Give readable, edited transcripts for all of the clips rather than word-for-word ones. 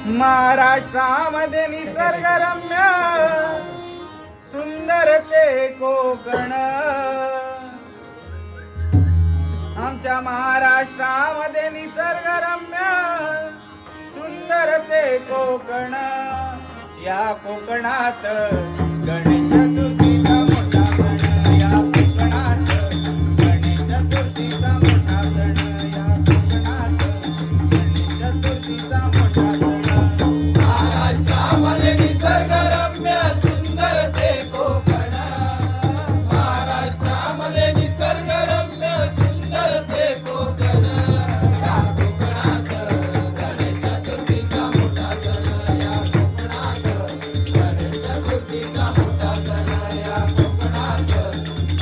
महाराष्ट्रामध्ये निसर्गरम्य सुंदर ते कोकण, आमच्या महाराष्ट्रामध्ये निसर्गरम्य सुंदर ते कोकण. या कोकणात गणेश चतुर्थीचा मोठा सण, या कोकणात गणेश चतुर्थीचा मोठा सण, या कोकणात गणेश चतुर्थीचा मोठा सण. महाराष्ट्रामध्ये निसर्गरम्य सुंदर ते कोकण, महाराष्ट्रामध्ये निसर्गरम्य सुंदर ते कोकण. या कोकणात गणेश चतुर्थीचा मोठा सण, या कोकणात गणेश चतुर्थीचा मोठा सण, या कोकणात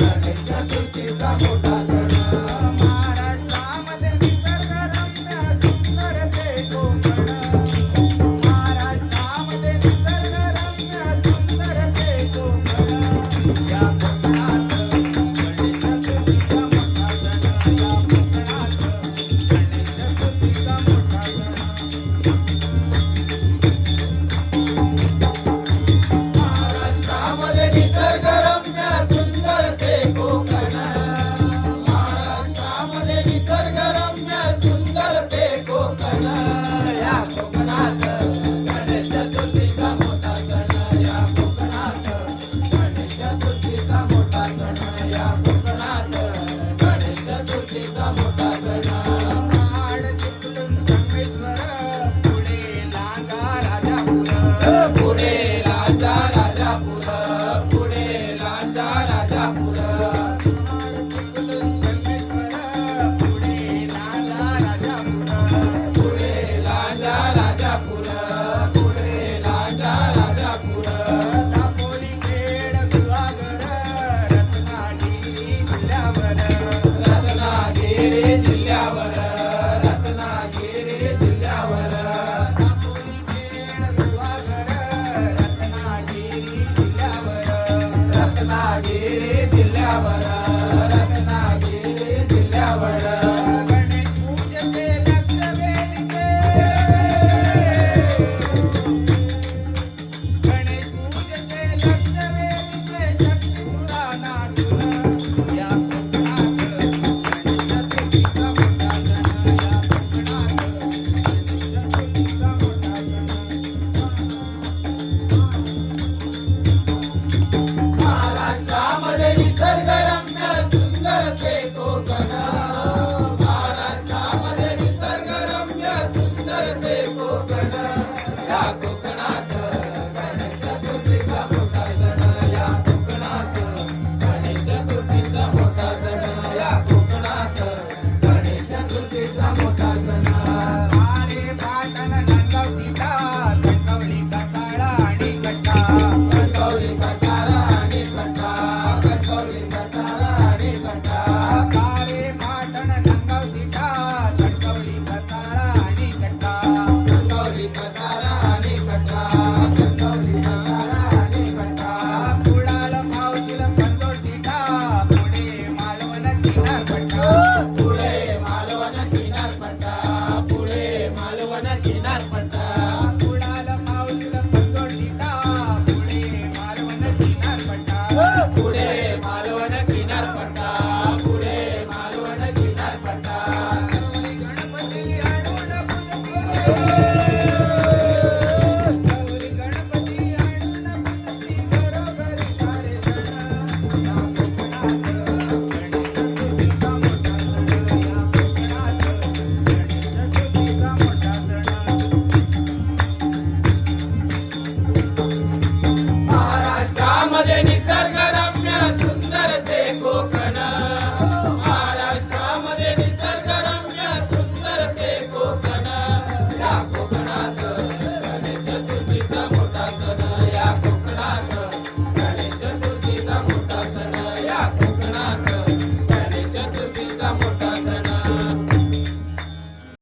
गणेश चतुर्थीचा मोठा सण. महाराष्ट्रामध्ये निसर्गरम्य सुंदर ते कोकण, महाराष्ट्रामध्ये निसर्गरम्य सुंदर ते कोकण. या कोकणात गणेश चतुर्थीचा मोठा सण, या कोकणात गणेश चतुर्थीचा मोठा सण. महाराष्ट्रामध्ये निसर्गरम्य सुंदर ते कोकण, महाराष्ट्रामध्ये निसर्गरम्य सुंदर ते कोकण. या कोकणात गणेश चतुर्थीचा मोठा सण, या कोकणात गणेश चतुर्थीचा मोठा सण, या कोकणात गणेश चतुर्थीचा मोठा सण. महाड चिपळूण संगमेश्वर, पुढे लांजा राजापूर, पुढे लांजा राजापूर, पुढे लांजा राजापूर. पुढे लांजा राजापूर, पुढे लांजा राजापूर. दापोली खेड गुहागर, रत्नागिरी जिल्ह्यावर, रत्नागिरी जिल्ह्यावर, रत्नागिरी जिल्ह्यावर. दापोली खेड गुहागर, रत्नागिरी जिल्ह्यावर. रत्नागिरी जिल्ह्यावर, रत्नागिरी जिल्ह्यावर. गणेश पूजेचे लक्ष वेधीचे, गणेश पूजेचे लक्ष वेधीचे, शक्ती पुराणातून. या कोकणात गणेश चतुर्थीचा मोठा सण, या कोकणात गणेश चतुर्थीचा मोठा सण. महाराष्ट्रामध्ये निसर्गरम्य सुंदर ते कोकण, महाराष्ट्रामध्ये निसर्गरम्य सुंदर ते कोकण. या कोकणात गणेश चतुर्थीचा मोठा सण, या कोकणात गणेश चतुर्थीचा मोठा सण, या कोकणात गणेश चतुर्थीचा मोठा सण. आरे पाटण नांदगावतीचा, कणकवली कसाळा आणि कट्टा, कणकवली कसारा आणि कट्टा, कणकवली कसारा आणि कट्टा. आरे पाटण नांदगावतीचा, कणकवली कसाळा आणि कट्टा. कणकवली कसारा आणि कट्टा, कणकवली कसारा आणि कट्टा. कुडाल मावशील पंचोटीचा, पुढे मालवण किनारपट्टा, पुढे मालवण किनारपट्टा, पुढे मालवण किनारपट्टा.